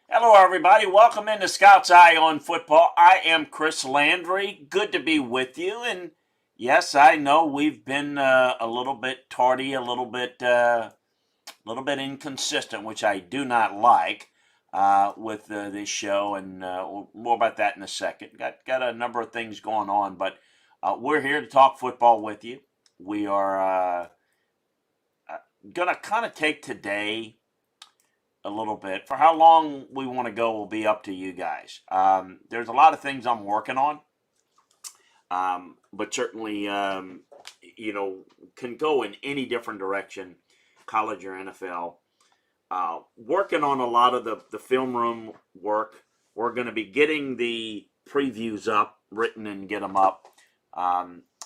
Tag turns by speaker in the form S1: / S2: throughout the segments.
S1: Hello, everybody. Welcome into Scout's Eye on Football. I am Chris Landry. Good to be with you. And yes, I know we've been a little bit tardy, a little bit inconsistent, which I do not like with this show. And more about that in a second. Got a number of things going on, but we're here to talk football with you. We are gonna kind of take today a little bit. For how long we want to go will be up to you guys. There's a lot of things I'm working on, but certainly, can go in any different direction, college or NFL. Working on a lot of the film room work. We're going to be getting the previews up, written and get them up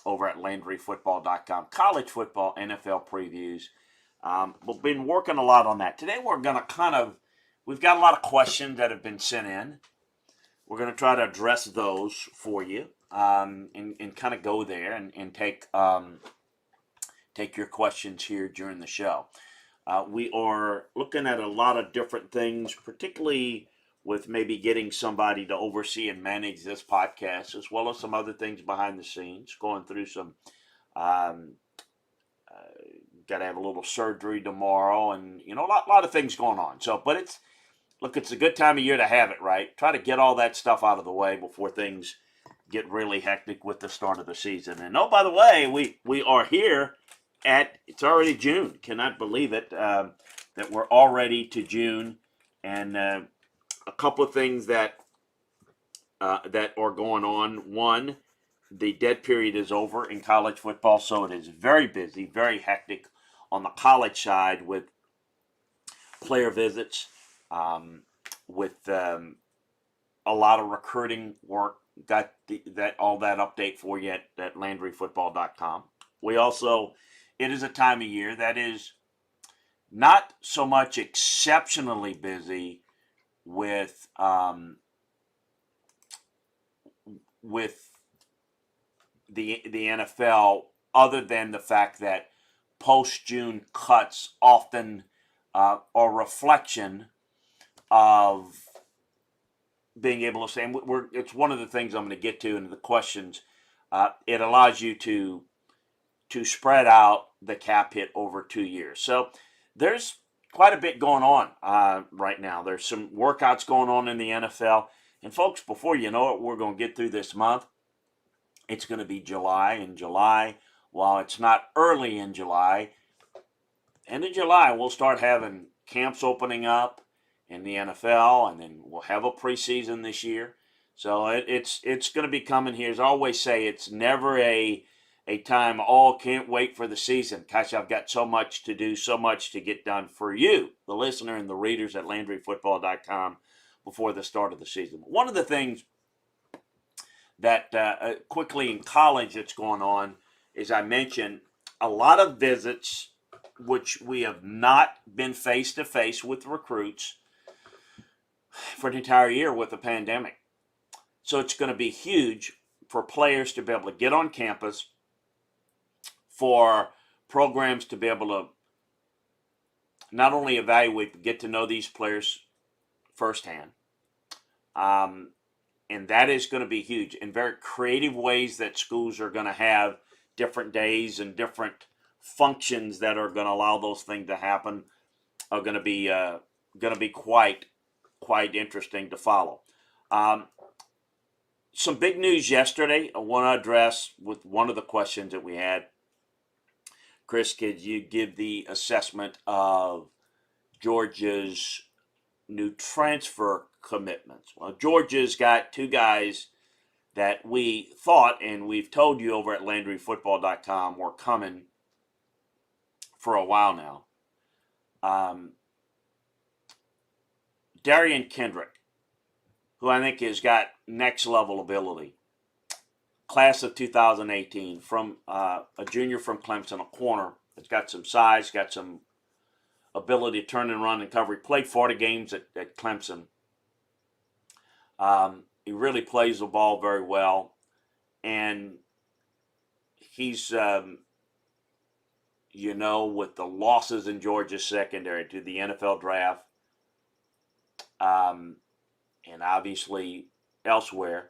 S1: over at LandryFootball.com. College football, NFL previews. We've been working a lot on that. Today we're going to we've got a lot of questions that have been sent in. We're going to try to address those for you and kind of go there and take your questions here during the show. We are looking at a lot of different things, particularly with maybe getting somebody to oversee and manage this podcast, as well as some other things behind the scenes, going through some got to have a little surgery tomorrow, and a lot of things going on. So, but it's a good time of year to have it, right? Try to get all that stuff out of the way before things get really hectic with the start of the season. And oh, by the way, we are here it's already June. Cannot believe it that we're already to June, and a couple of things that are going on. One, the dead period is over in college football, so it is very busy, very hectic on the college side with player visits, with a lot of recruiting work. Got all that update for you at LandryFootball.com. It is a time of year that is not so much exceptionally busy with the NFL, other than the fact that post June cuts often are a reflection of being able to say, and it's one of the things I'm going to get to in the questions. It allows you to spread out the cap hit over 2 years. So there's quite a bit going on right now. There's some workouts going on in the NFL. And folks, before you know it, we're going to get through this month. It's going to be July. In July, while it's not early in July, end of July, we'll start having camps opening up in the NFL, and then we'll have a preseason this year. So it's going to be coming here. As I always say, it's never a time, can't wait for the season. Gosh, I've got so much to do, so much to get done for you, the listener and the readers at LandryFootball.com before the start of the season. One of the things that quickly in college that's going on is, I mentioned, a lot of visits, which we have not been face-to-face with recruits for an entire year with the pandemic. So it's going to be huge for players to be able to get on campus, for programs to be able to not only evaluate, but get to know these players firsthand. And that is going to be huge, in very creative ways that schools are going to have different days and different functions that are going to allow those things to happen, are going to be quite interesting to follow. Some big news yesterday I want to address with one of the questions that we had. Chris, could you give the assessment of Georgia's new transfer commitments? Well, Georgia's got two guys that we thought, and we've told you over at LandryFootball.com, were coming for a while now. Darian Kendrick, who I think has got next level ability. Class of 2018, from a junior from Clemson, a corner that's got some size, got some ability to turn and run and cover. He played 40 games at Clemson. He really plays the ball very well, and he's, with the losses in Georgia's secondary to the NFL draft, and obviously elsewhere.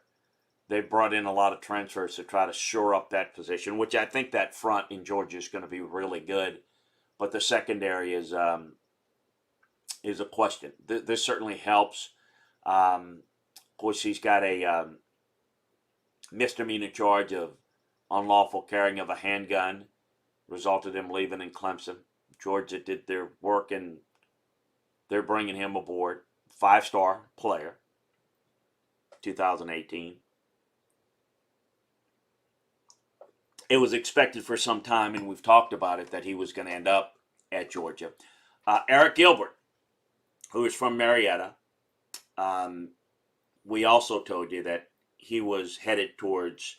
S1: They brought in a lot of transfers to try to shore up that position, which I think that front in Georgia is going to be really good. But the secondary is a question. This certainly helps. Of course, he's got a misdemeanor charge of unlawful carrying of a handgun, resulted in him leaving in Clemson. Georgia did their work, and they're bringing him aboard. 5-star player, 2018. It was expected for some time, and we've talked about it, that he was going to end up at Georgia. Eric Gilbert, who is from Marietta, we also told you that he was headed towards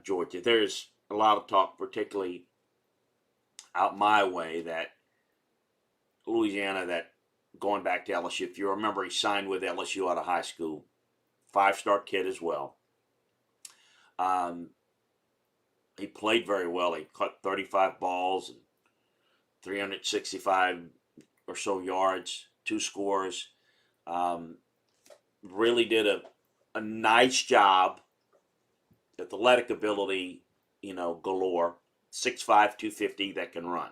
S1: Georgia. There's a lot of talk, particularly out my way, that Louisiana, that going back to LSU, if you remember, he signed with LSU out of high school. 5-star kid as well. He played very well. He caught 35 balls and 365 or so yards, 2 scores. Really did a nice job. Athletic ability, galore. 6'5", 250 that can run.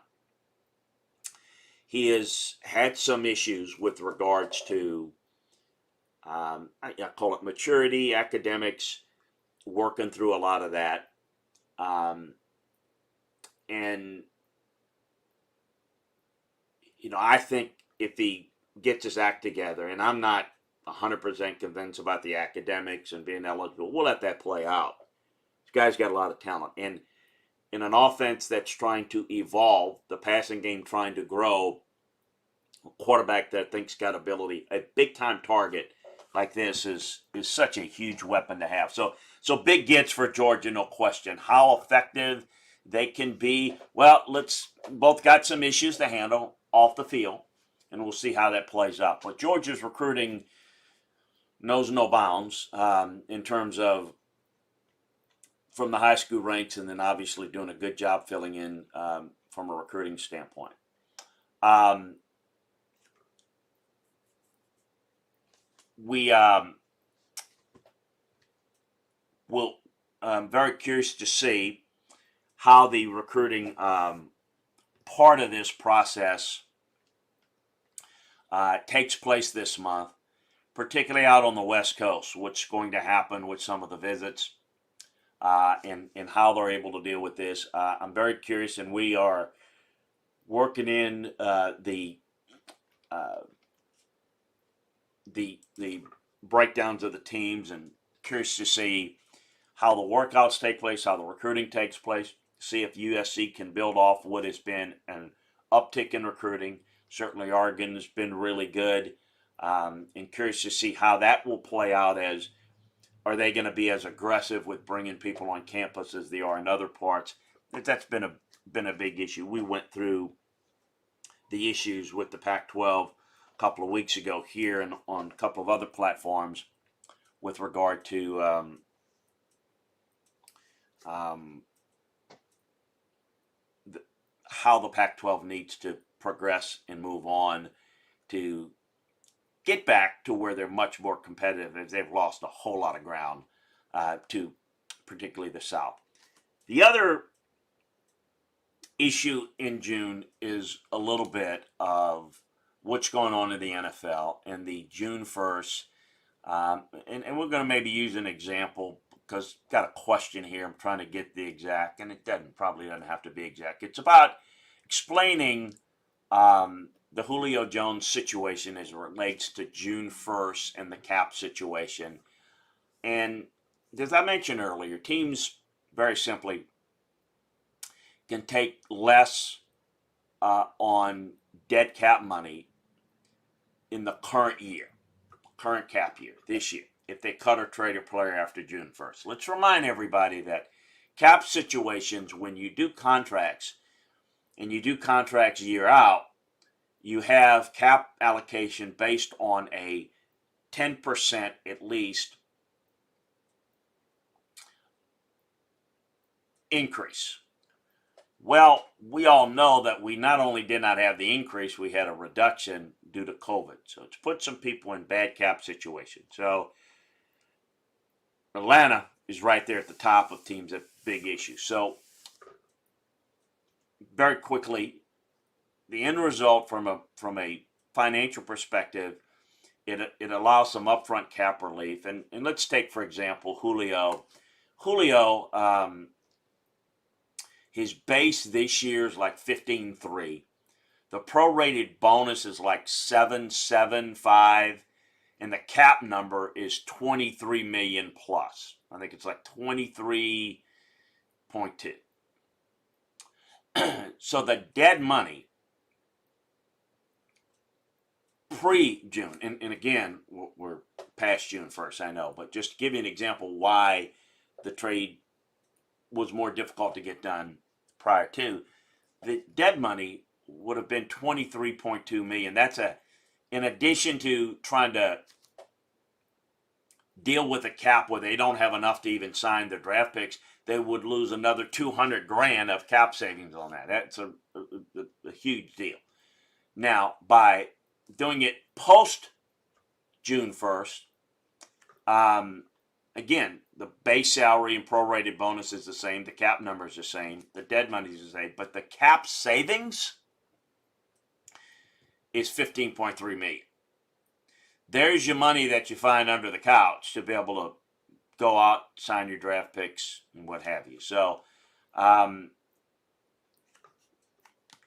S1: He has had some issues with regards to, I call it maturity, academics, working through a lot of that. And, I think if he gets his act together, and I'm not 100% convinced about the academics and being eligible, we'll let that play out. This guy's got a lot of talent. And in an offense that's trying to evolve, the passing game trying to grow, a quarterback that thinks got ability, a big-time target like this is such a huge weapon to have. So big gets for Georgia, no question. How effective they can be, well, both got some issues to handle off the field, and we'll see how that plays out. But Georgia's recruiting knows no bounds in terms of from the high school ranks, and then obviously doing a good job filling in from a recruiting standpoint. We will very curious to see how the recruiting part of this process takes place this month, particularly out on the West Coast. What's going to happen with some of the visits and how they're able to deal with this. I'm very curious, and we are working in the breakdowns of the teams, and curious to see how the workouts take place, how the recruiting takes place, see if USC can build off what has been an uptick in recruiting. Certainly Oregon has been really good, and curious to see how that will play out. As are they going to be as aggressive with bringing people on campus as they are in other parts? That's been a big issue. We went through the issues with the Pac-12 a couple of weeks ago here and on a couple of other platforms with regard to how the Pac-12 needs to progress and move on to get back to where they're much more competitive, as they've lost a whole lot of ground to particularly the South. The other issue in June is a little bit of what's going on in the NFL and the June 1st. And we're going to maybe use an example because got a question here. I'm trying to get the exact, and it probably doesn't have to be exact. It's about explaining the Julio Jones situation as it relates to June 1st and the cap situation. And as I mentioned earlier, teams very simply can take less on dead cap money in the current cap year, this year, if they cut or trade a player after June 1st. Let's remind everybody that cap situations, when you do contracts, and you do contracts year out, you have cap allocation based on a 10% at least increase. Well, we all know that we not only did not have the increase, we had a reduction due to COVID. So it's put some people in bad cap situations. So Atlanta is right there at the top of teams that big issues. So very quickly, the end result from a financial perspective, it allows some upfront cap relief. And let's take, for example, Julio. His base this year is like 15.3. The prorated bonus is like 7.75, and the cap number is 23 million plus. I think it's like 23.2. So the dead money pre-June, and again, we're past June 1st, I know, but just to give you an example why the trade was more difficult to get done prior to, the dead money would have been 23.2 million. That's in addition to trying to deal with a cap where they don't have enough to even sign their draft picks, they would lose another 200 grand of cap savings on that. That's a huge deal. Now, by doing it post June 1st, again, the base salary and prorated bonus is the same. The cap number is the same. The dead money is the same. But the cap savings is 15.3 million. There's your money that you find under the couch to be able to go out, sign your draft picks, and what have you. So,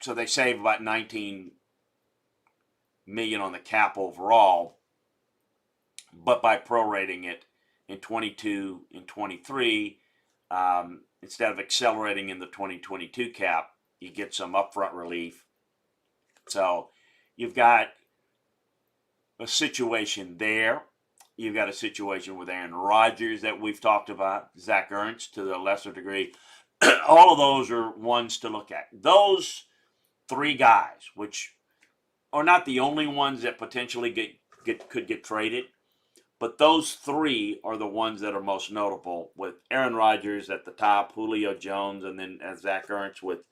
S1: so they save about 19 million on the cap overall, but by prorating it in 22 and 23, instead of accelerating in the 2022 cap, you get some upfront relief. So you've got a situation there. You've got a situation with Aaron Rodgers that we've talked about, Zach Ertz to a lesser degree. All of those are ones to look at. Those three guys, which are not the only ones that potentially could get traded, but those three are the ones that are most notable, with Aaron Rodgers at the top, Julio Jones, and then Zach Ertz with,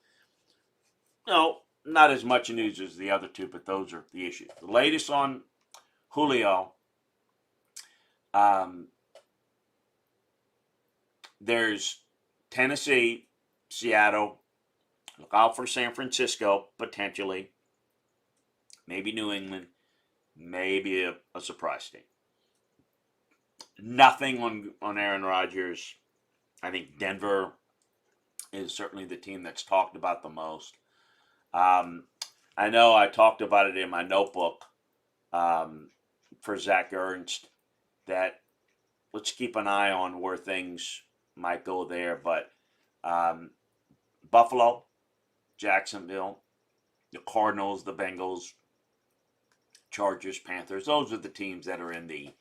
S1: not as much news as the other two, but those are the issues. The latest on Julio, there's Tennessee, Seattle, look out for San Francisco, potentially, maybe New England, maybe a surprise team. Nothing on Aaron Rodgers. I think Denver is certainly the team that's talked about the most. I know I talked about it in my notebook for Zach Ernst, that let's keep an eye on where things might go there. But Buffalo, Jacksonville, the Cardinals, the Bengals, Chargers, Panthers, those are the teams that are in the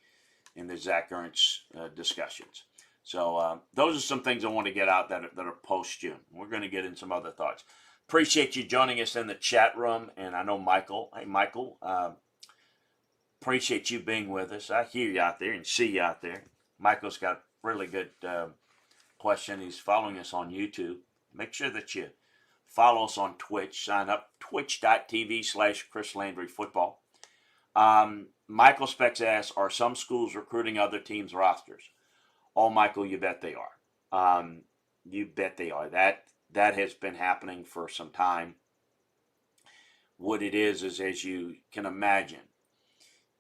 S1: Zach Ernst discussions. So those are some things I want to get out that are post-June. We're going to get in some other thoughts. Appreciate you joining us in the chat room. And I know Michael. Hey, Michael. Appreciate you being with us. I hear you out there and see you out there. Michael's got a really good question. He's following us on YouTube. Make sure that you follow us on Twitch. Sign up, twitch.tv/Chris Landry Football. Michael Specs asks, are some schools recruiting other teams' rosters? Oh, Michael, you bet they are. You bet they are. That has been happening for some time. What it is, as you can imagine,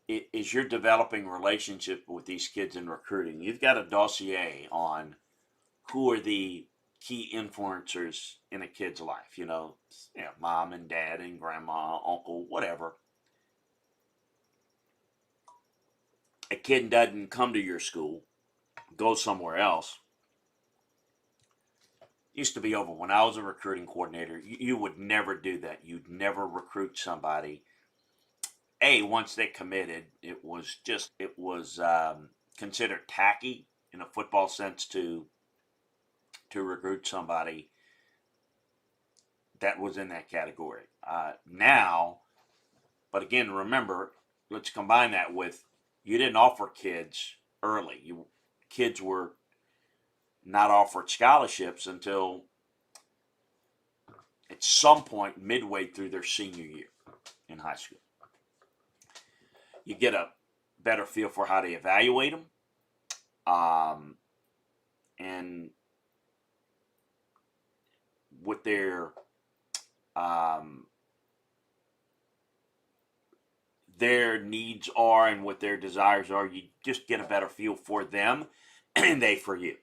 S1: is you're developing relationship with these kids in recruiting. You've got a dossier on who are the key influencers in a kid's life. Mom and dad and grandma, uncle, whatever. A kid doesn't come to your school, goes somewhere else. Used to be over. When I was a recruiting coordinator, you would never do that. You'd never recruit somebody. Once they committed, it was considered tacky in a football sense to recruit somebody that was in that category. Now, but again, remember, let's combine that with, you didn't offer kids early. Kids were not offered scholarships until at some point midway through their senior year in high school. You get a better feel for how to evaluate them, and what their needs are and what their desires are. You just get a better feel for them and they for you.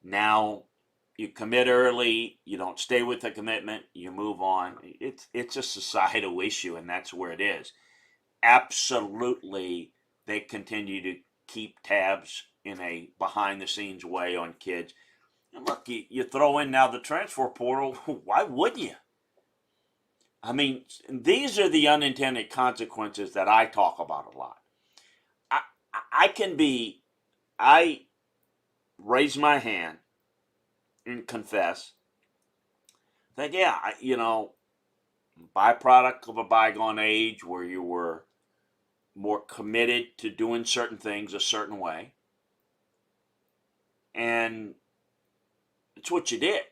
S1: Now, you commit early, you don't stay with the commitment, you move on. It's a societal issue, and that's where it is. Absolutely, they continue to keep tabs in a behind-the-scenes way on kids. And look, you throw in now the transfer portal, why would you? I mean, these are the unintended consequences that I talk about a lot. I raise my hand and confess that, yeah, byproduct of a bygone age where you were more committed to doing certain things a certain way, and it's what you did.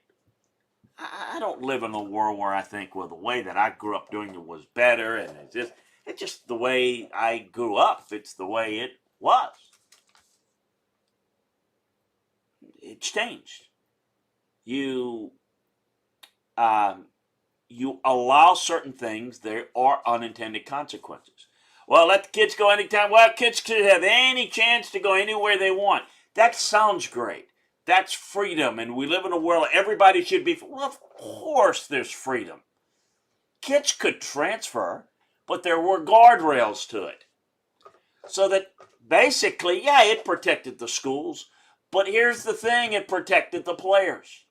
S1: I don't live in a world where I think, well, the way that I grew up doing it was better, and it's just the way I grew up. It's the way it was. It's changed. You allow certain things, there are unintended consequences. Well, let the kids go anytime. Well, kids should have any chance to go anywhere they want. That sounds great. That's freedom, and we live in a world everybody should be. Well, of course there's freedom. Kids could transfer, but there were guardrails to it. So that basically, yeah, it protected the schools, but here's the thing, it protected the players.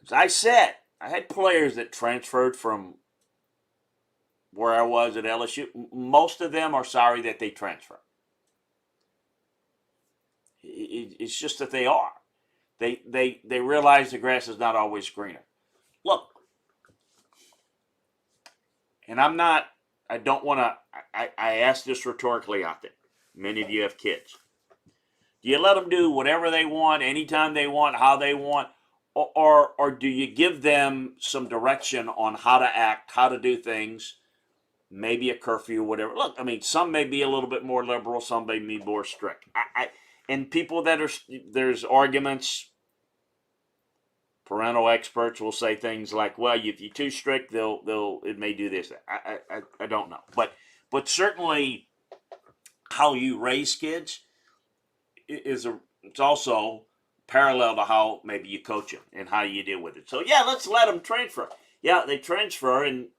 S1: As I said, I had players that transferred from where I was at LSU. Most of them are sorry that they transfer. It's just that they are. They realize the grass is not always greener. Look, and I don't want to, I ask this rhetorically out there. Many of you have kids. Do you let them do whatever they want, anytime they want, how they want, or do you give them some direction on how to act, how to do things, maybe a curfew, whatever? Look, I mean, some may be a little bit more liberal, some may be more strict. And people there's arguments, parental experts will say things like, well, if you're too strict, it may do this. I don't know. But certainly how you raise kids it's also parallel to how maybe you coach them and how you deal with it. So yeah, let's let them transfer. Yeah, they transfer, and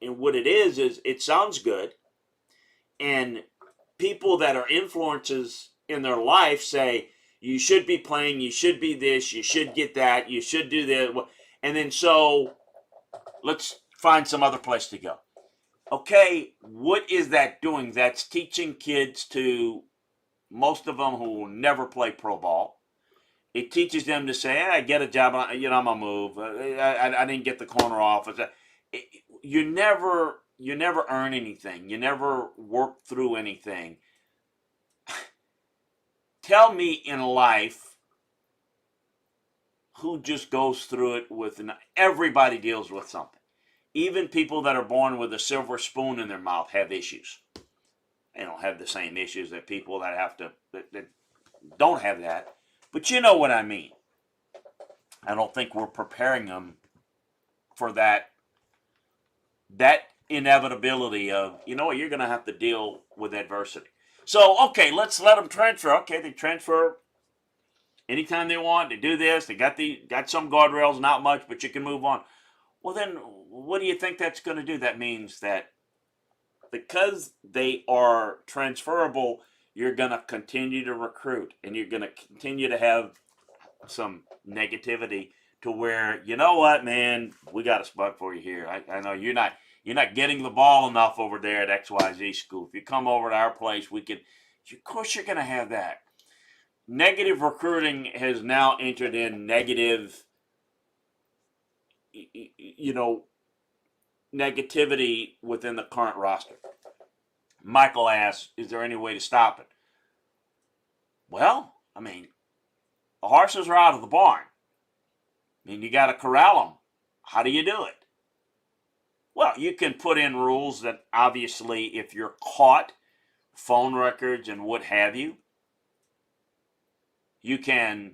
S1: what it is it sounds good, and people that are influences in their life say, you should be playing, you should be this, you should get that, you should do this, and then so let's find some other place to go. Okay, what is that doing? That's teaching kids to, most of them who will never play pro ball. It teaches them to say, I get a job, I'm going to move. I didn't get the corner off. You never earn anything. You never work through anything. Tell me in life who just goes through it with, everybody deals with something. Even people that are born with a silver spoon in their mouth have issues. They don't have the same issues that people that don't have that. But you know what I mean. I don't think we're preparing them for that inevitability of, you're going to have to deal with adversity. So, okay, let's let them transfer. Okay, they transfer anytime they want. They do this. They got some guardrails, not much, but you can move on. Well, then, what do you think that's going to do? That means that because they are transferable, you're going to continue to recruit, and you're going to continue to have some negativity to where, you know what, man, we got a spot for you here. I know you're not getting the ball enough over there at XYZ school. If you come over to our place, of course you're going to have that. Negative recruiting has now entered in negative, negativity within the current roster. Michael asks, is there any way to stop it? Well, I mean, the horses are out of the barn. I mean, you got to corral them. How do you do it? Well, you can put in rules that obviously, if you're caught, phone records and what have you, you can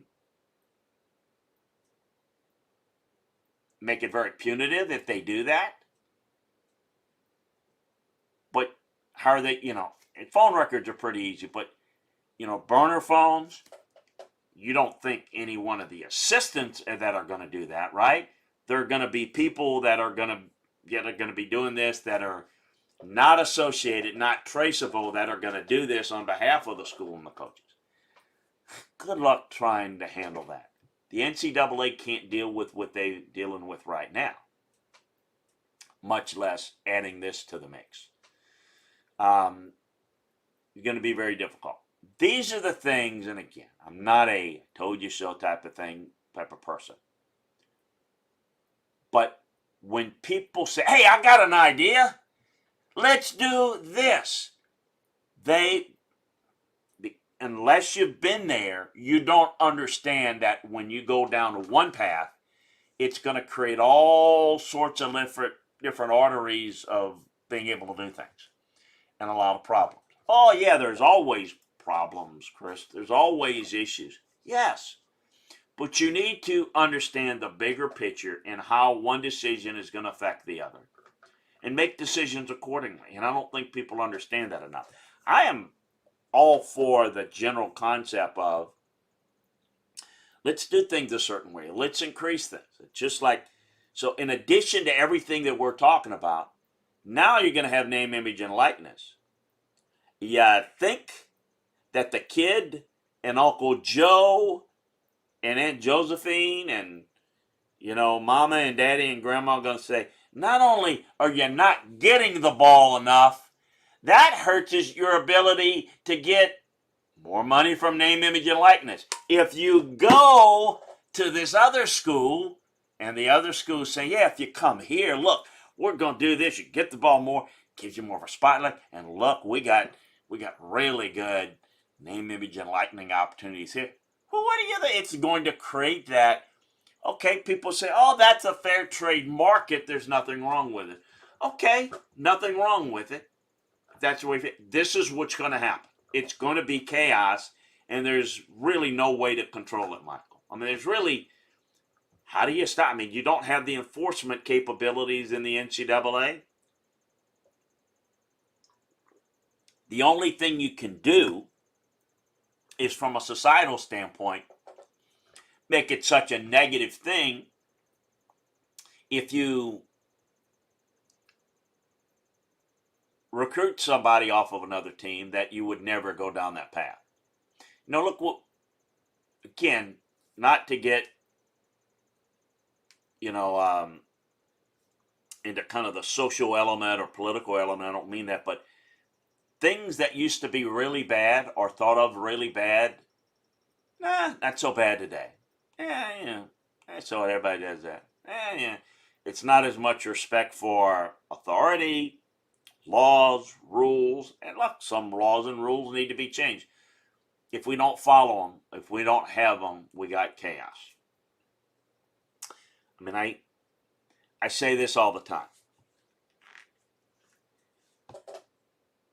S1: make it very punitive if they do that. But how are they, phone records are pretty easy, but, burner phones, you don't think any one of the assistants that are going to do that, right? There are going to be people that are going to be doing this that are not associated, not traceable, that are going to do this on behalf of the school and the coaches. Good luck trying to handle that. The NCAA can't deal with what they're dealing with right now, much less adding this to the mix. It's going to be very difficult. These are the things, and again, I'm not a told you so type of person. But when people say, hey, I got an idea, let's do this, unless you've been there, you don't understand that when you go down to one path, it's going to create all sorts of different arteries of being able to do things and a lot of problems. Oh, yeah, there's always problems, Chris. There's always issues. Yes, but you need to understand the bigger picture and how one decision is going to affect the other and make decisions accordingly. And I don't think people understand that enough. I am all for the general concept of let's do things a certain way. Let's increase things. It's just like, so in addition to everything that we're talking about, now you're going to have name, image, and likeness. You think that the kid and Uncle Joe and Aunt Josephine and, Mama and Daddy and Grandma are going to say, not only are you not getting the ball enough, that hurts your ability to get more money from name, image, and likeness. If you go to this other school and the other schools say, yeah, if you come here, look, we're going to do this, you get the ball more, gives you more of a spotlight, and look, we got really good name, image, and likeness opportunities here. Well, what do you think? It's going to create that. Okay, people say, oh, that's a fair trade market. There's nothing wrong with it. Okay, nothing wrong with it. That's the way. This is what's going to happen. It's going to be chaos, and there's really no way to control it, Michael. I mean, how do you stop? I mean, you don't have the enforcement capabilities in the NCAA. The only thing you can do is, from a societal standpoint, make it such a negative thing if you recruit somebody off of another team that you would never go down that path. Look, again, not to get, into kind of the social element or political element, I don't mean that, but things that used to be really bad or thought of really bad, not so bad today. So everybody does that. It's not as much respect for authority, laws, rules, and look, some laws and rules need to be changed. If we don't follow them, if we don't have them, we got chaos. I mean, I say this all the time.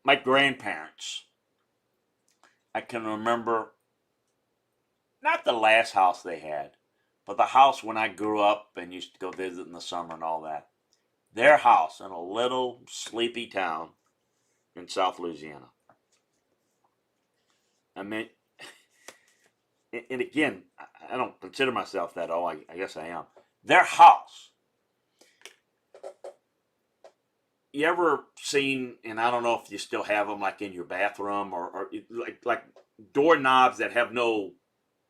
S1: My grandparents, I can remember not the last house they had, but the house when I grew up and used to go visit in the summer and all that. Their house in a little sleepy town in South Louisiana. I mean, and again, I don't consider myself that old. I guess I am. Their house. You ever seen, and I don't know if you still have them like in your bathroom or like doorknobs that have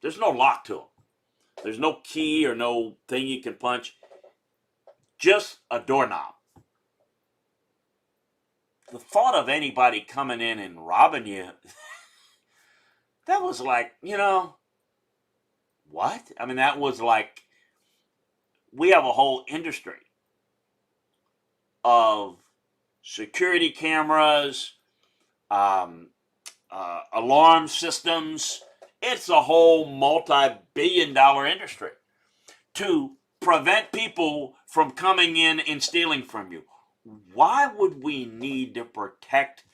S1: there's no lock to them. There's no key or no thing you can punch. Just a doorknob. The thought of anybody coming in and robbing you, that was like, what? I mean, that was like, we have a whole industry of security cameras, alarm systems. It's a whole multi-billion-dollar industry to prevent people from coming in and stealing from you. Why would we need to protect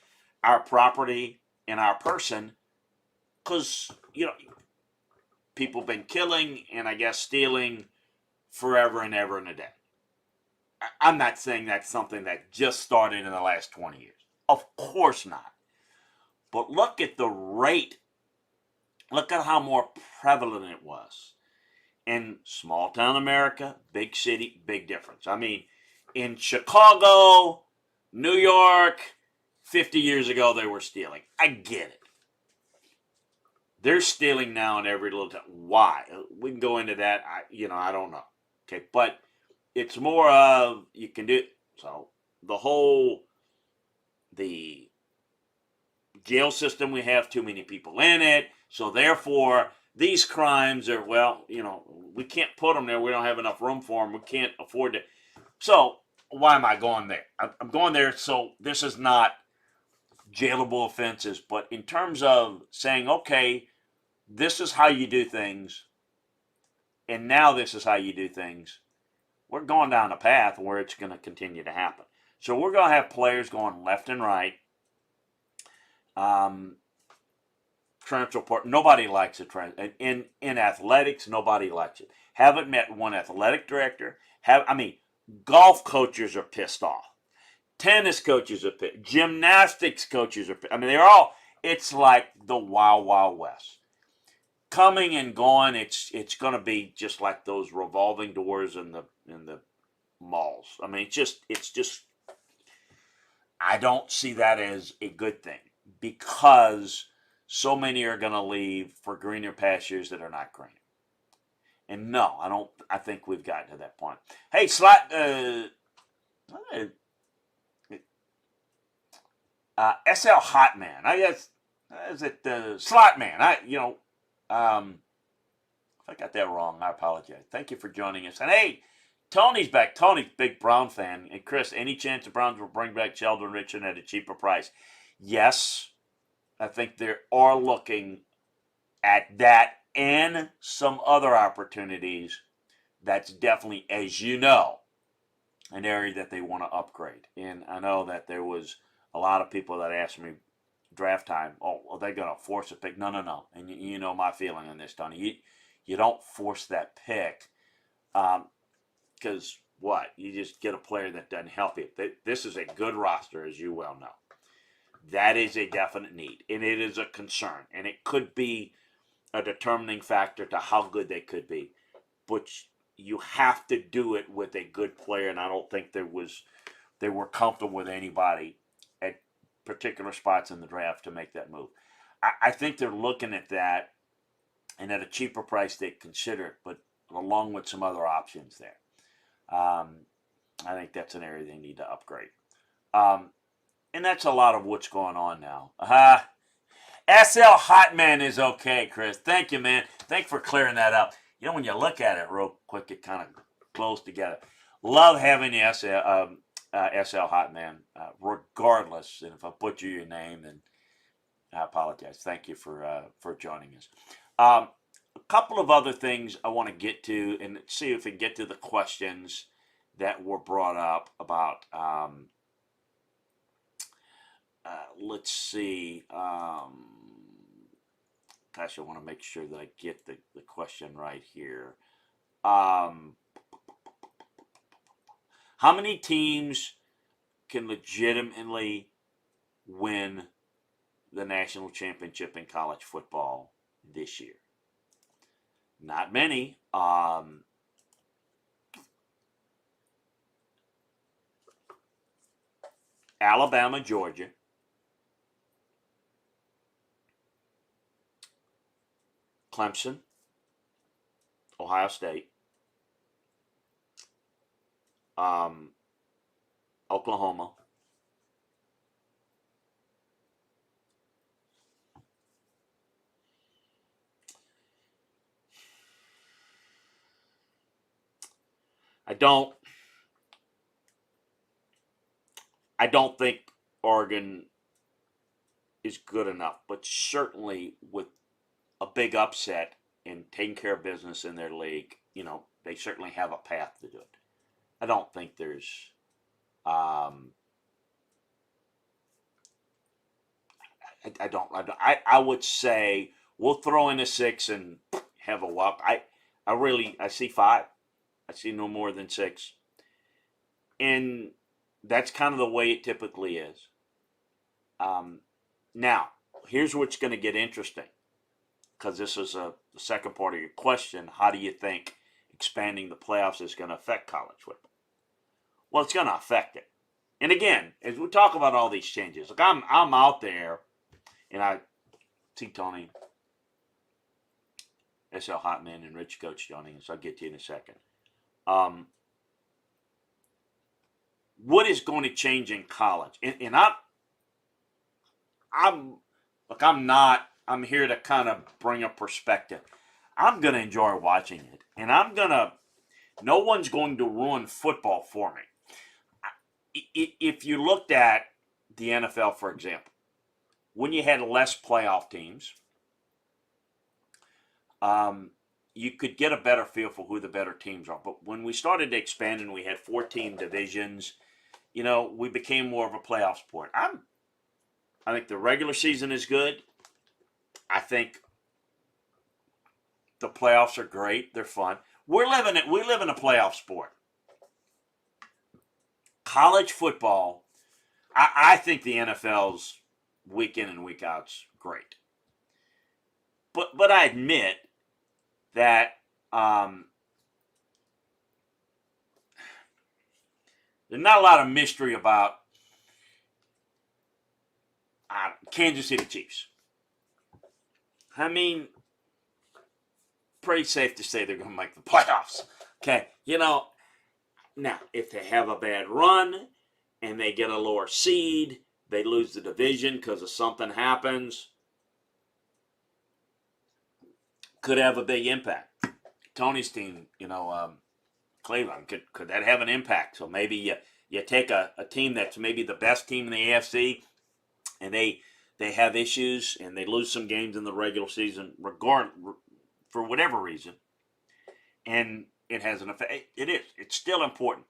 S1: our property and our person? Because, people have been killing and I guess stealing forever and ever and a day. I'm not saying that's something that just started in the last 20 years. Of course not. But look at the rate. Look at how more prevalent it was. In small town America, big city, big difference. I mean, in Chicago, New York, 50 years ago, they were stealing. I get it. They're stealing now in every little town. Why? We can go into that. I don't know. Okay, but it's more of you can do it. So the jail system, we have too many people in it. So therefore, these crimes are, we can't put them there. We don't have enough room for them. We can't afford to. So why am I going there? I'm going there so this is not jailable offenses, but in terms of saying, okay, this is how you do things, and now this is how you do things, we're going down a path where it's going to continue to happen. So we're going to have players going left and right. Transfer portal. Nobody likes it. In athletics, nobody likes it. Haven't met one athletic director. Golf coaches are pissed off. Tennis coaches are pissed. Gymnastics coaches are pissed. They're all. It's like the Wild Wild West. Coming and going. It's going to be just like those revolving doors in the malls. It's just. I don't see that as a good thing because so many are going to leave for greener pastures that are not green. And no, I don't. I think we've gotten to that point. Hey, SL Hotman. I guess is it Slotman? If I got that wrong, I apologize. Thank you for joining us. And hey, Tony's back. Tony's big Brown fan. And Chris, any chance the Browns will bring back Sheldon Richardson at a cheaper price? Yes. I think they are looking at that and some other opportunities. That's definitely, as you know, an area that they want to upgrade. And I know that there was a lot of people that asked me draft time, are they going to force a pick? No. And you know my feeling on this, Tony. You don't force that pick because what? You just get a player that doesn't help you. This is a good roster, as you well know. That is a definite need, and it is a concern, and it could be a determining factor to how good they could be. But you have to do it with a good player, and I don't think they were comfortable with anybody at particular spots in the draft to make that move. I think they're looking at that, and at a cheaper price they consider it, but along with some other options there. I think that's an area they need to upgrade. And that's a lot of what's going on now. SL Hotman is okay, Chris. Thank you, man. Thanks for clearing that up. When you look at it real quick, it kind of flows together. Love having the SL Hotman, regardless. And if I butcher your name, then I apologize. Thank you for joining us. A couple of other things I want to get to and see if we can get to the questions that were brought up about. Let's see. Gosh, I want to make sure that I get the question right here. How many teams can legitimately win the national championship in college football this year? Not many. Alabama, Georgia. Clemson, Ohio State, Oklahoma, I don't think Oregon is good enough, but certainly with a big upset and taking care of business in their league, They certainly have a path to do it. I don't think there's I would say we'll throw in a 6 and have a walk. I see 5. I see no more than 6. And that's kind of the way it typically is. Now, here's what's going to get interesting, because this is the second part of your question. How do you think expanding the playoffs is going to affect college football? Well, it's going to affect it. And again, as we talk about all these changes, look, I'm out there, and I see Tony, SL Hotman, and Rich Coach joining us. I'll get to you in a second. What is going to change in college? And I'm here to kind of bring a perspective. I'm going to enjoy watching it, and no one's going to ruin football for me. If you looked at the NFL, for example, when you had less playoff teams, you could get a better feel for who the better teams are. But when we started to expand and we had 14 divisions, we became more of a playoff sport. I think the regular season is good. I think the playoffs are great. They're fun. We live in a playoff sport. College football, I think the NFL's week in and week out's great. But I admit that there's not a lot of mystery about Kansas City Chiefs. I mean, pretty safe to say they're going to make the playoffs. Okay, now, if they have a bad run and they get a lower seed, they lose the division because of something happens, could have a big impact. Tony's team, Cleveland, could that have an impact? So maybe you take a team that's maybe the best team in the AFC, and they have issues and they lose some games in the regular season, for whatever reason, and it has an effect. It's still important.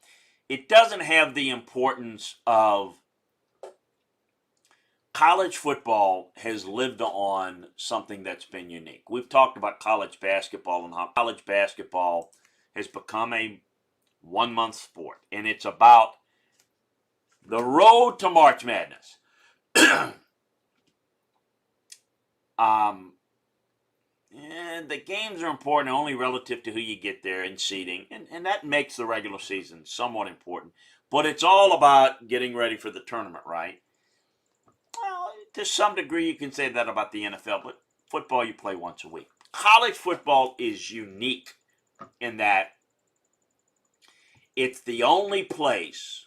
S1: It doesn't have the importance of college football. Has lived on something that's been unique. We've talked about college basketball and how college basketball has become a 1-month sport, and it's about the road to March Madness. And the games are important only relative to who you get there in seeding, and that makes the regular season somewhat important. But it's all about getting ready for the tournament, right? Well, to some degree you can say that about the NFL, but football you play once a week. College football is unique in that it's the only place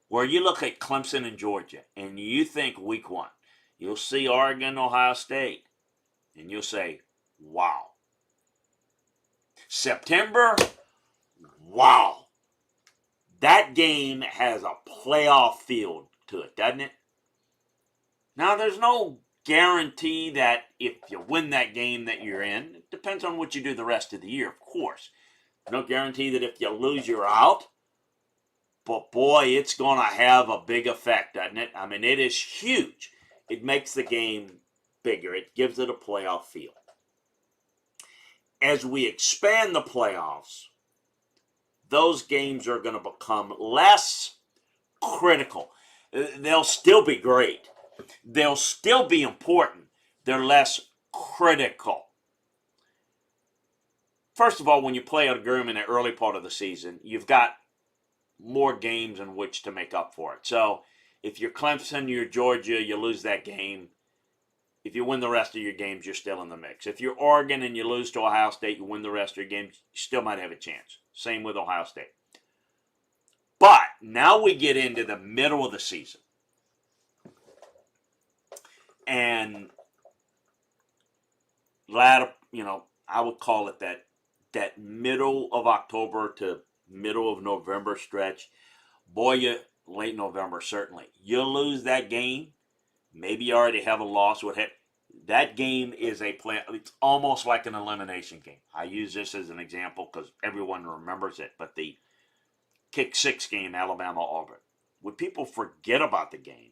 S1: where you look at Clemson and Georgia and you think week 1. You'll see Oregon, Ohio State, and you'll say, wow. September, wow. That game has a playoff feel to it, doesn't it? Now, there's no guarantee that if you win that game that you're in. It depends on what you do the rest of the year, of course. No guarantee that if you lose, you're out. But boy, it's going to have a big effect, doesn't it? I mean, it is huge. It makes the game bigger. It gives it a playoff feel. As we expand the playoffs, those games are going to become less critical. They'll still be great. They'll still be important. They're less critical. First of all, when you play a game in the early part of the season, you've got more games in which to make up for it. So if you're Clemson, you're Georgia, you lose that game. If you win the rest of your games, you're still in the mix. If you're Oregon and you lose to Ohio State, you win the rest of your games, you still might have a chance. Same with Ohio State. But now we get into the middle of the season. And I would call it that middle of October to middle of November stretch. Boy, late November, certainly. You lose that game, maybe you already have a loss. That game is it's almost like an elimination game. I use this as an example because everyone remembers it, but the Kick 6 game, Alabama-Auburn. Would people forget about the game?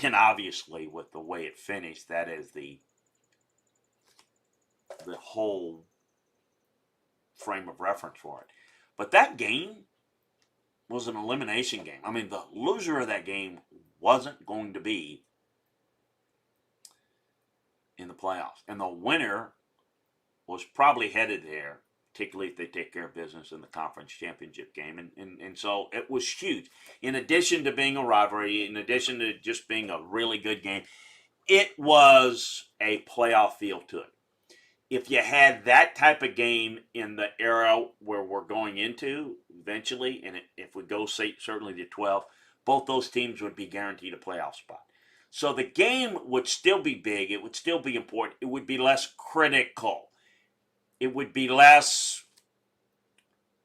S1: And obviously, with the way it finished, that is the whole frame of reference for it. But that game was an elimination game. I mean, the loser of that game wasn't going to be in the playoffs. And the winner was probably headed there, particularly if they take care of business in the conference championship game. And so it was huge. In addition to being a rivalry, in addition to just being a really good game, it was a playoff feel to it. If you had that type of game in the era where we're going into eventually, and if we go certainly to 12, both those teams would be guaranteed a playoff spot. So the game would still be big. It would still be important. It would be less critical. It would be less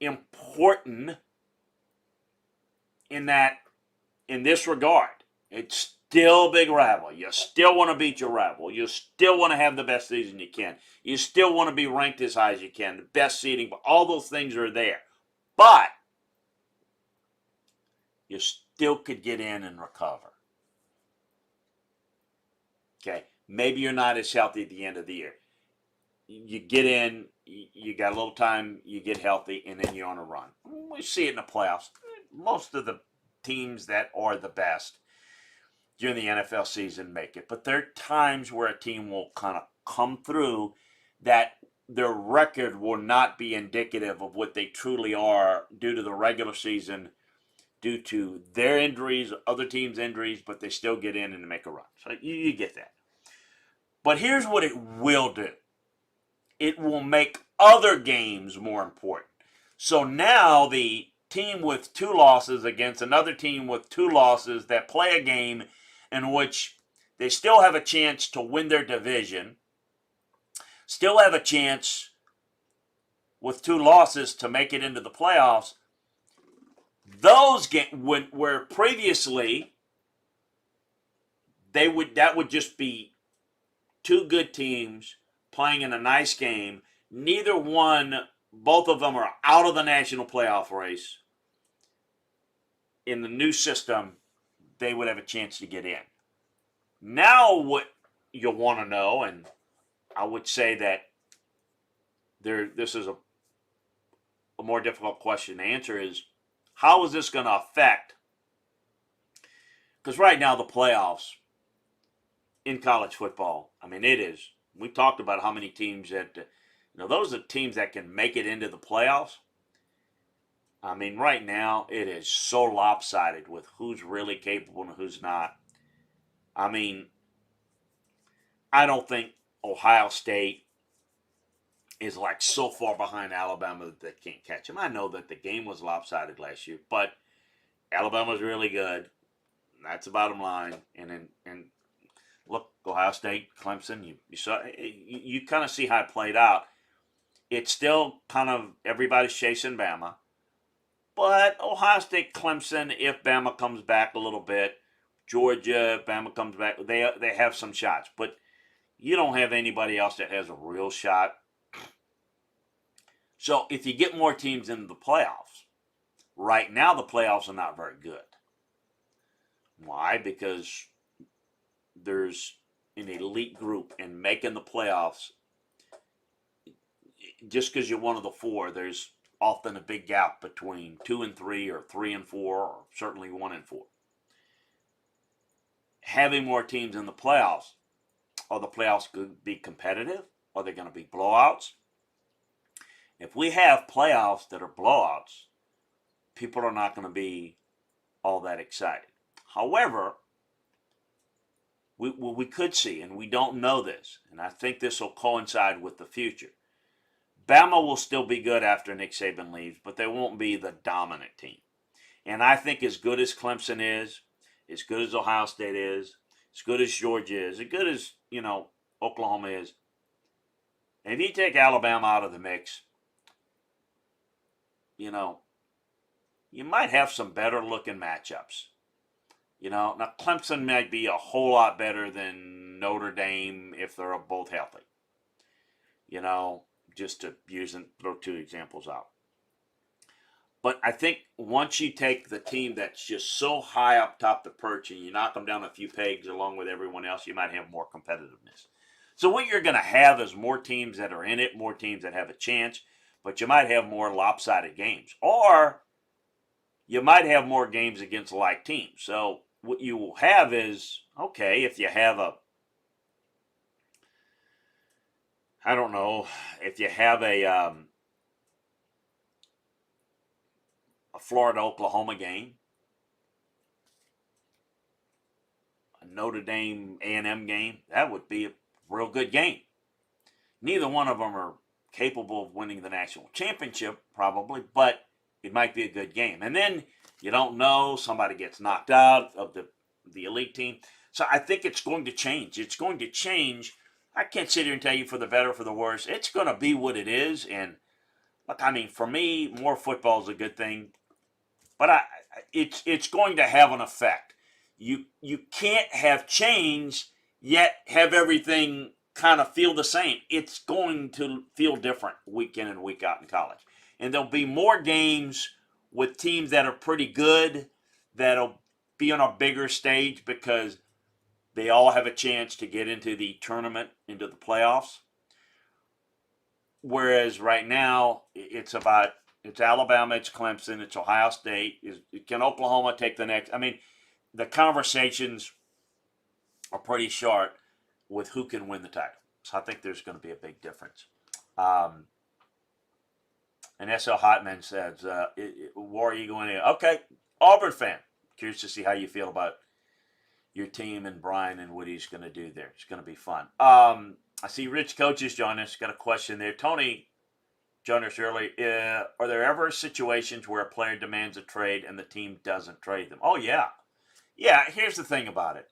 S1: important in this regard. It's still a big rival. You still want to beat your rival. You still want to have the best season you can. You still want to be ranked as high as you can, the best seeding. But all those things are there. But you still could get in and recover. Okay, maybe you're not as healthy at the end of the year. You get in, you got a little time, you get healthy, and then you're on a run. We see it in the playoffs. Most of the teams that are the best during the NFL season make it. But there are times where a team will kind of come through that their record will not be indicative of what they truly are due to the regular season, due to their injuries, other teams' injuries, but they still get in and make a run. So you get that. But here's what it will do. It will make other games more important. So now the team with 2 losses against another team with 2 losses that play a game in which they still have a chance to win their division, still have a chance with 2 losses to make it into the playoffs. Those games where previously that would just be 2 good teams playing in a nice game. Both of them are out of the national playoff race. In the new system, they would have a chance to get in. Now what you'll want to know, and I would say that this is a more difficult question to answer, is how is this going to affect? Because right now the playoffs in college football, I mean, it is. We talked about how many teams that, those are teams that can make it into the playoffs. I mean, right now it is so lopsided with who's really capable and who's not. I mean, I don't think Ohio State is like so far behind Alabama that they can't catch them. I know that the game was lopsided last year, but Alabama's really good. That's the bottom line. And look, Ohio State, Clemson, you kind of see how it played out. It's still kind of everybody's chasing Bama. But Ohio State, Clemson, if Bama comes back a little bit, Georgia, if Bama comes back, they have some shots. But you don't have anybody else that has a real shot. So if you get more teams into the playoffs, right now the playoffs are not very good. Why? Because there's an elite group, and making the playoffs, just because you're one of the 4, there's often a big gap between 2 and 3 or 3 and 4 or certainly 1 and 4. Having more teams in the playoffs, are the playoffs going to be competitive? Are they going to be blowouts? If we have playoffs that are blowouts, people are not going to be all that excited. However, we could see, and we don't know this, and I think this will coincide with the future. Bama will still be good after Nick Saban leaves, but they won't be the dominant team. And I think as good as Clemson is, as good as Ohio State is, as good as Georgia is, as good as, Oklahoma is, and if you take Alabama out of the mix, you might have some better looking matchups. Now Clemson might be a whole lot better than Notre Dame if they're both healthy. You know, just to use and throw two examples out. But I think once you take the team that's just so high up top the perch and you knock them down a few pegs along with everyone else, you might have more competitiveness. So what you're going to have is more teams that are in it, more teams that have a chance, but you might have more lopsided games. Or you might have more games against like teams. So what you will have is, okay, if you have if you have a Florida-Oklahoma game, a Notre Dame A&M game, that would be a real good game. Neither one of them are capable of winning the national championship, probably, but it might be a good game. And then you don't know, somebody gets knocked out of the elite team. So I think it's going to change. It's going to change. I can't sit here and tell you for the better or for the worse. It's going to be what it is. And look, I mean, for me, more football is a good thing. But it's going to have an effect. You can't have change yet have everything kind of feel the same. It's going to feel different week in and week out in college. And there'll be more games with teams that are pretty good that'll be on a bigger stage because they all have a chance to get into the tournament, into the playoffs. Whereas right now, it's Alabama, it's Clemson, it's Ohio State. Can Oklahoma take the next? I mean, the conversations are pretty short with who can win the title. So I think there's going to be a big difference. And SL Hotman says, War Eagle in here. Okay, Auburn fan. Curious to see how you feel about your team and Brian and what he's going to do there. It's going to be fun. I see Rich Coaches joining us. Got a question there. Tony joined us early. Are there ever situations where a player demands a trade and the team doesn't trade them? Oh, yeah. Yeah, here's the thing about it.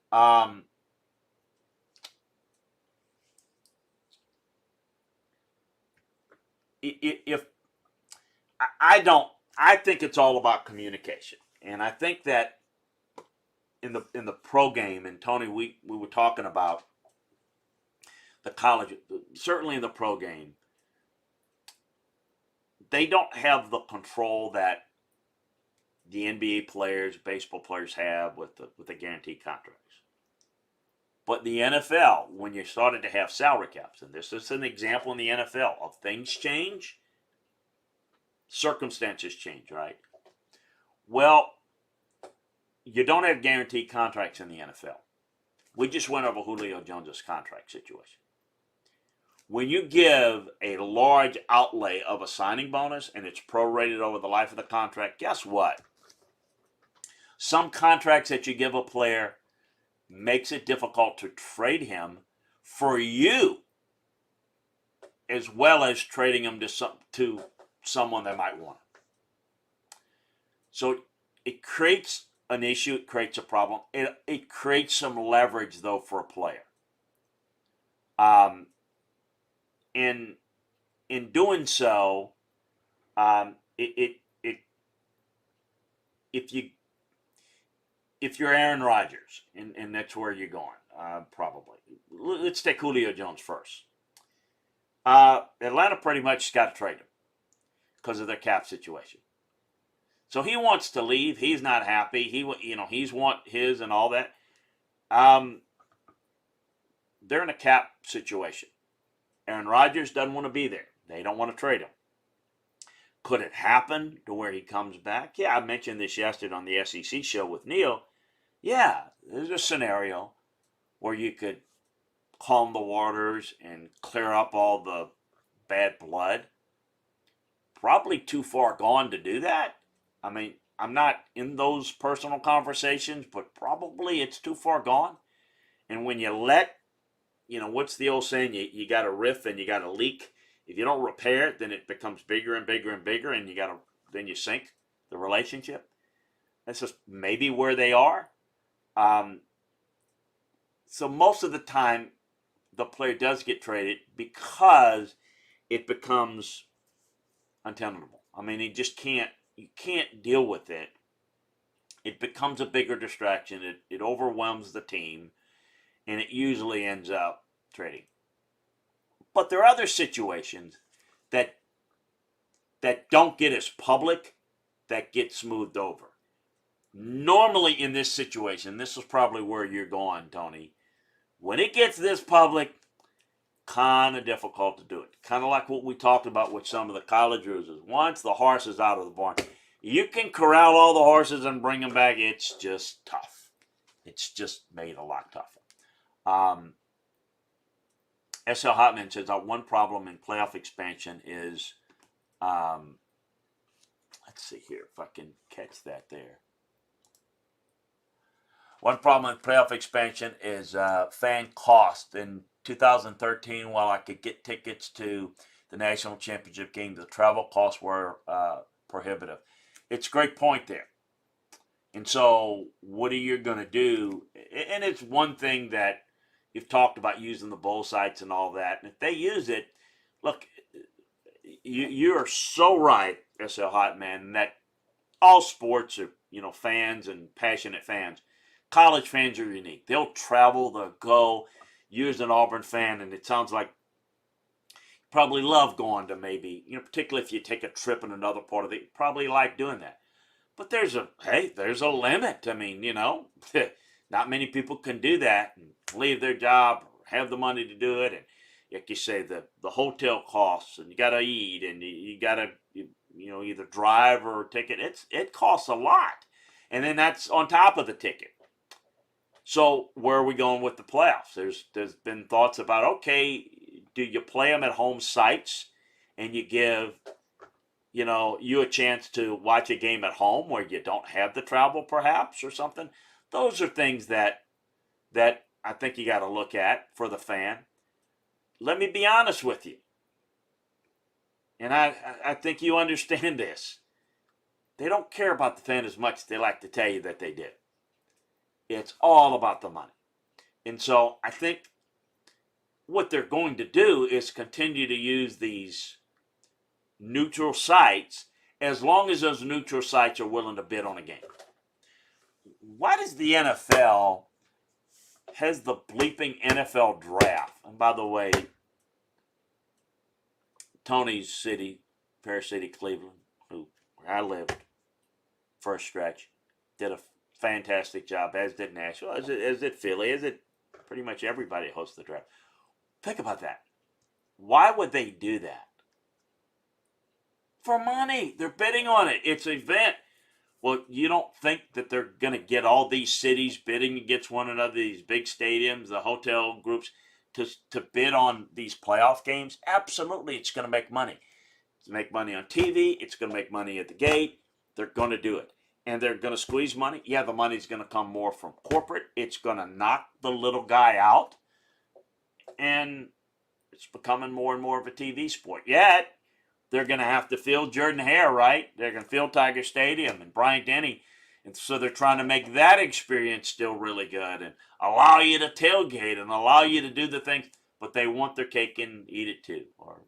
S1: If I think it's all about communication. And I think that in the pro game, and Tony, we were talking about the college, certainly in the pro game, they don't have the control that the NBA players, baseball players have with the guaranteed contracts. But the NFL, when you started to have salary caps, and this is an example in the NFL of things change, circumstances change, right? Well, you don't have guaranteed contracts in the NFL. We just went over Julio Jones' contract situation. When you give a large outlay of a signing bonus and it's prorated over the life of the contract, guess what? Some contracts that you give a player makes it difficult to trade him for you, as well as trading him to someone that might want him. So it creates an issue. It creates a problem. It creates some leverage, though, for a player. In doing so, if you're Aaron Rodgers, and that's where you're going, probably. Let's take Julio Jones first. Atlanta pretty much got to trade him because of their cap situation. So he wants to leave. He's not happy. He's want his and all that. They're in a cap situation. Aaron Rodgers doesn't want to be there. They don't want to trade him. Could it happen to where he comes back? Yeah, I mentioned this yesterday on the SEC show with Neil. Yeah, there's a scenario where you could calm the waters and clear up all the bad blood. Probably too far gone to do that. I mean, I'm not in those personal conversations, but probably it's too far gone. And when you what's the old saying? You got a riff and you got a leak. If you don't repair it, then it becomes bigger and bigger and bigger, and then you sink the relationship. That's just maybe where they are. So most of the time, the player does get traded because it becomes untenable. I mean, you can't deal with it. It becomes a bigger distraction. It overwhelms the team. and it usually ends up trading. But there are other situations that don't get as public, that get smoothed over. Normally in this situation, this is probably where you're going, Tony. When it gets this public, kind of difficult to do it. Kind of like what we talked about with some of the college rules. Once the horse is out of the barn, you can corral all the horses and bring them back. It's just tough. It's just made a lot tougher. S.L. Hotman says one problem in playoff expansion is, let's see here if I can catch that there. One problem in playoff expansion is fan cost. In 2013, while I could get tickets to the national championship game, the travel costs were prohibitive. It's a great point there. And so what are you going to do? And it's one thing that you've talked about, using the bowl sites and all that. And if they use it, look, you're so right, S.L. Hotman, that all sports are, fans and passionate fans. College fans are unique. They'll travel, they'll go. You as an Auburn fan, and it sounds like you probably love going to maybe, particularly if you take a trip in another part of it, you probably like doing that. But there's a limit. I mean, not many people can do that and leave their job or have the money to do it. And like you say, the hotel costs, and you got to eat, and you got to, either drive or ticket. It costs a lot. And then that's on top of the ticket. So where are we going with the playoffs? There's been thoughts about, okay, do you play them at home sites and you give, you a chance to watch a game at home where you don't have the travel perhaps or something? Those are things that I think you got to look at for the fan. Let me be honest with you. And I think you understand this. They don't care about the fan as much as they like to tell you that they do. It's all about the money. And so I think what they're going to do is continue to use these neutral sites as long as those neutral sites are willing to bid on a game. Why does the NFL has the bleeping NFL draft? And by the way, Tony's city, Fair City, Cleveland, where I lived first stretch, did a fantastic job, as did Nashville, as did Philly, as did pretty much everybody that hosts the draft. Think about that. Why would they do that? For money. They're bidding on it. It's an event. Well, you don't think that they're going to get all these cities bidding against one another, these big stadiums, the hotel groups, to bid on these playoff games? Absolutely, it's going to make money. It's going to make money on TV. It's going to make money at the gate. They're going to do it. And they're going to squeeze money. Yeah, the money's going to come more from corporate. It's going to knock the little guy out. And it's becoming more and more of a TV sport. Yet, they're going to have to fill Jordan Hare, right? They're going to fill Tiger Stadium and Bryant-Denny. And so they're trying to make that experience still really good and allow you to tailgate and allow you to do the things. But they want their cake and eat it too. Or,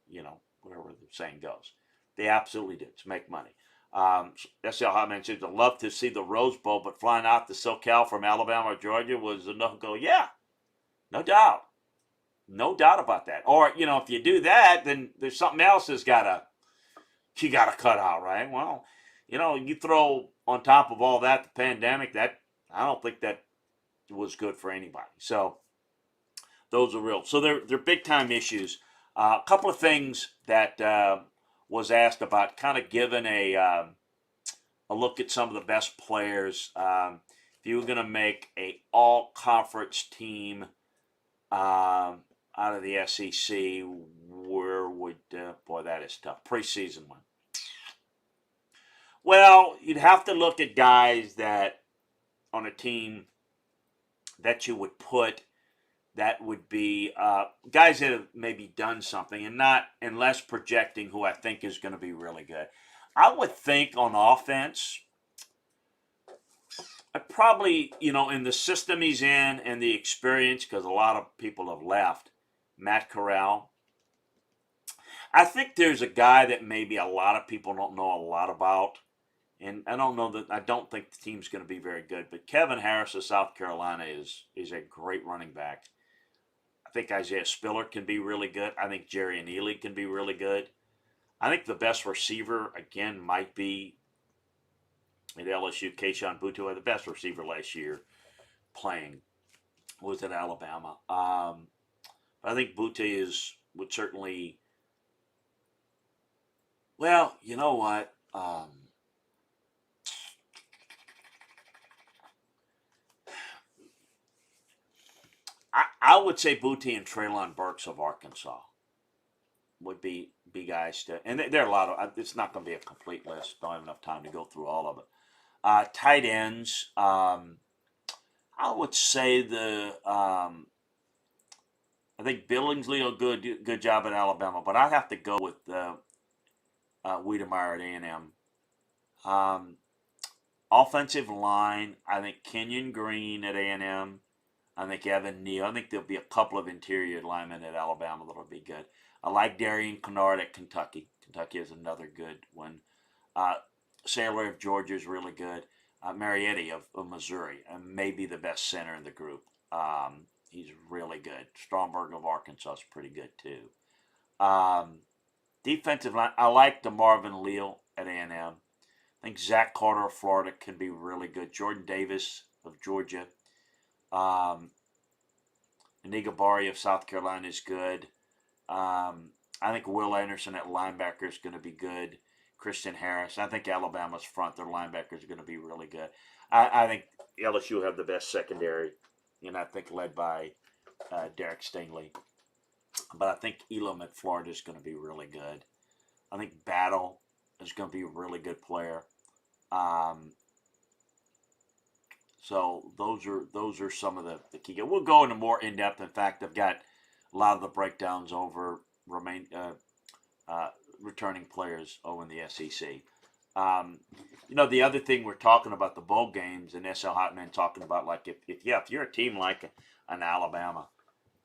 S1: whatever the saying goes. They absolutely do. To make money. S.L. Hotman says, I'd love to see the Rose Bowl, but flying out to SoCal from Alabama or Georgia was a no-go. Yeah, no doubt. No doubt about that. Or, if you do that, then there's something else you gotta cut out, right? Well, you throw on top of all that the pandemic, that I don't think that was good for anybody. So those are real. So they're big time issues. A couple of things that was asked about, kind of giving a look at some of the best players. If you were going to make a all-conference team out of the SEC, where would, boy, that is tough. Preseason one. Well, you'd have to look at guys that on a team that you would put that would be guys that have maybe done something and less projecting who I think is going to be really good. I would think on offense, I probably, in the system he's in and the experience, because a lot of people have left, Matt Corral. I think there's a guy that maybe a lot of people don't know a lot about, And I don't think the team's going to be very good. But Kevin Harris of South Carolina is a great running back. I think Isaiah Spiller can be really good. I think Jerry and Ely can be really good. I think the best receiver, again, might be at LSU, Kayshon Boutte, the best receiver last year playing was at Alabama. I think Boutte would certainly, well, you know what? I would say Boutte and Treylon Burks of Arkansas would be guys to, and there are a lot of. It's not going to be a complete list. Don't have enough time to go through all of it. Tight ends. I would say I think Billingsley will good job at Alabama, but I have to go with Wiedemeyer at A&M. Offensive line. I think Kenyon Green at A&M. I think Evan Neal. I think there'll be a couple of interior linemen at Alabama that'll be good. I like Darian Kennard at Kentucky. Kentucky is another good one. Saylor of Georgia is really good. Marietti of Missouri, maybe the best center in the group. He's really good. Stromberg of Arkansas is pretty good too. Defensive line, I like DeMarvin Leal at A&M. I think Zach Carter of Florida can be really good. Jordan Davis of Georgia. Aniga Bari of South Carolina is good. I think Will Anderson at linebacker is going to be good. Christian Harris. I think Alabama's front, their linebackers are going to be really good. I think LSU will have the best secondary, and I think led by Derek Stingley. But I think Elam at Florida is going to be really good. I think Battle is going to be a really good player. So those are some of the key. We'll go into more in depth. In fact, I've got a lot of the breakdowns over returning players over in the SEC. The other thing we're talking about the bowl games and SL Hotman talking about, like if you're a team like an Alabama,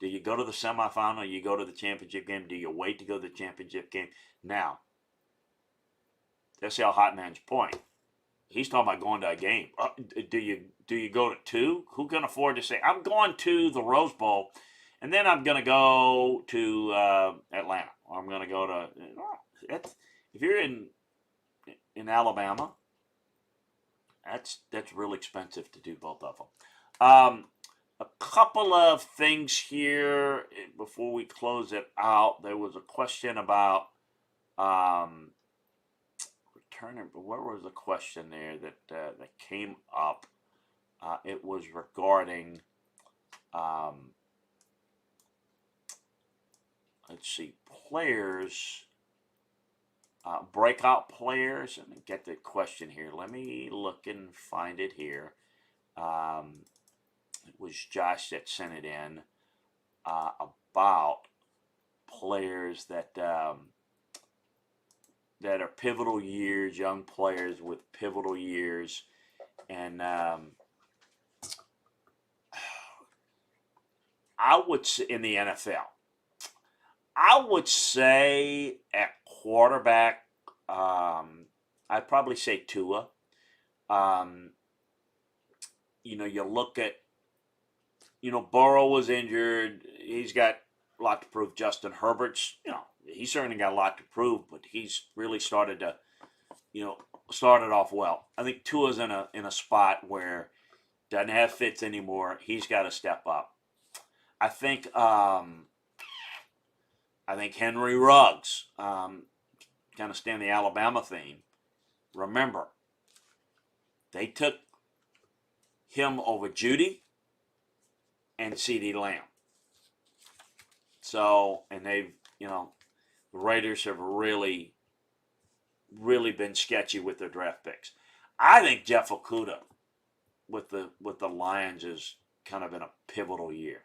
S1: do you go to the semifinal? You go to the championship game? Do you wait to go to the championship game? Now, SL Hotman's point. He's talking about going to a game. Do you go to two? Who can afford to say, I'm going to the Rose Bowl, and then I'm going to go to Atlanta. Or I'm going to go to. If you're in Alabama, that's really expensive to do both of them. A couple of things here before we close it out. There was a question about returning. Where was the question there that came up? It was regarding. Let's see, players. Breakout players. Let me get the question here. Let me look and find it here. It was Josh that sent it in about players that that are pivotal years, young players with pivotal years, and I would say in the NFL. I would say at quarterback, I'd probably say Tua. You look at, Burrow was injured. He's got a lot to prove. Justin Herbert's, he's certainly got a lot to prove, but he's really started off well. I think Tua's in a spot where doesn't have fits anymore. He's got to step up. I think Henry Ruggs, kind of stay on the Alabama theme. Remember, they took him over Judy and CeeDee Lamb. So, and they've, the Raiders have really, really been sketchy with their draft picks. I think Jeff Okudah with the Lions is kind of in a pivotal year.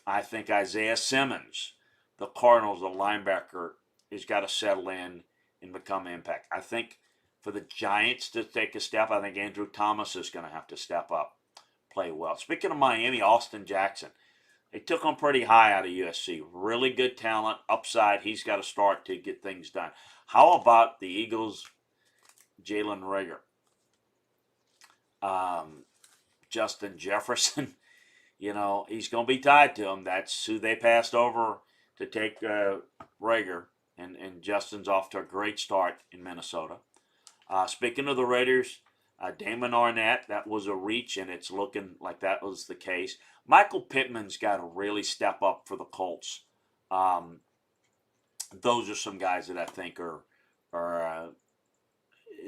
S1: I think Isaiah Simmons, the Cardinals, the linebacker, has got to settle in and become impact. I think for the Giants to take a step, I think Andrew Thomas is going to have to step up, play well. Speaking of Miami, Austin Jackson, they took him pretty high out of USC. Really good talent, upside. He's got to start to get things done. How about the Eagles, Jalen Reagor? Justin Jefferson, he's going to be tied to him. That's who they passed over to take Rager, and Justin's off to a great start in Minnesota. Speaking of the Raiders, Damon Arnett, that was a reach, and it's looking like that was the case. Michael Pittman's got to really step up for the Colts. Those are some guys that I think are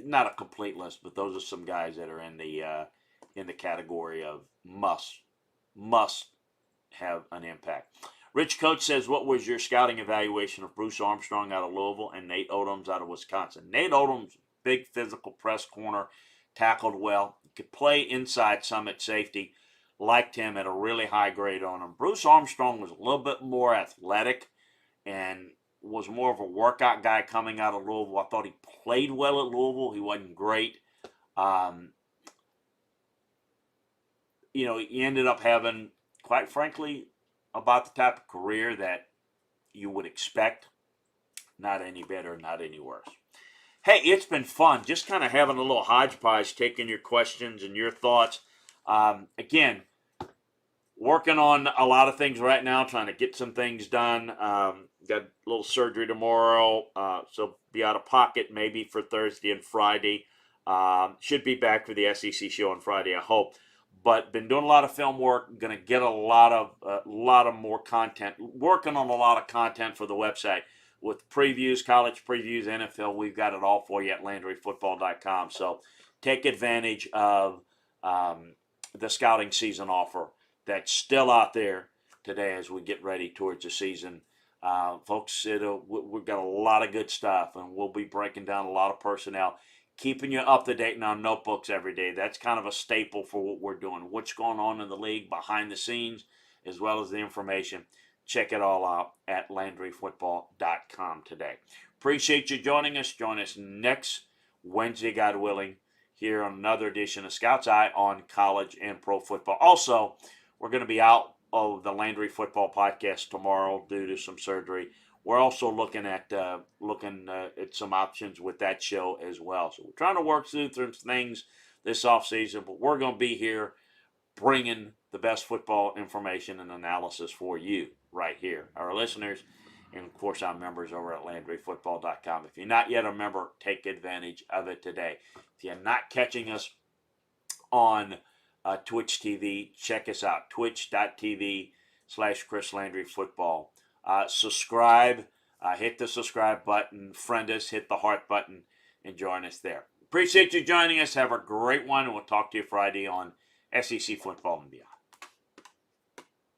S1: not a complete list, but those are some guys that are in the category of must have an impact. Rich Coach says, what was your scouting evaluation of Bruce Armstrong out of Louisville and Nate Odoms out of Wisconsin? Nate Odoms, big physical press corner, tackled well, could play inside some at safety, liked him at a really high grade on him. Bruce Armstrong was a little bit more athletic and was more of a workout guy coming out of Louisville. I thought he played well at Louisville. He wasn't great. He ended up having, quite frankly, about the type of career that you would expect. Not any better, not any worse. Hey, it's been fun just kind of having a little hodgepodge, taking your questions and your thoughts. Again, working on a lot of things right now, trying to get some things done. Got a little surgery tomorrow, so be out of pocket maybe for Thursday and Friday. Should be back for the SEC show on Friday, I hope. But been doing a lot of film work. Going to get a lot of more content. Working on a lot of content for the website with previews, college previews, NFL. We've got it all for you at LandryFootball.com. So take advantage of the scouting season offer that's still out there today as we get ready towards the season. Folks, we've got a lot of good stuff, and we'll be breaking down a lot of personnel, keeping you up to date in our notebooks every day. That's kind of a staple for what we're doing. What's going on in the league behind the scenes, as well as the information. Check it all out at LandryFootball.com today. Appreciate you joining us. Join us next Wednesday, God willing, here on another edition of Scout's Eye on college and pro football. Also, we're going to be out of the Landry Football Podcast tomorrow due to some surgery. We're also looking at some options with that show as well. So we're trying to work through some things this offseason, but we're going to be here bringing the best football information and analysis for you right here, our listeners, and of course our members over at LandryFootball.com. If you're not yet a member, take advantage of it today. If you're not catching us on Twitch TV, check us out, twitch.tv/Chris Landry Football. Subscribe, hit the subscribe button, friend us, hit the heart button, and join us there. Appreciate you joining us. Have a great one, and we'll talk to you Friday on SEC Football and Beyond.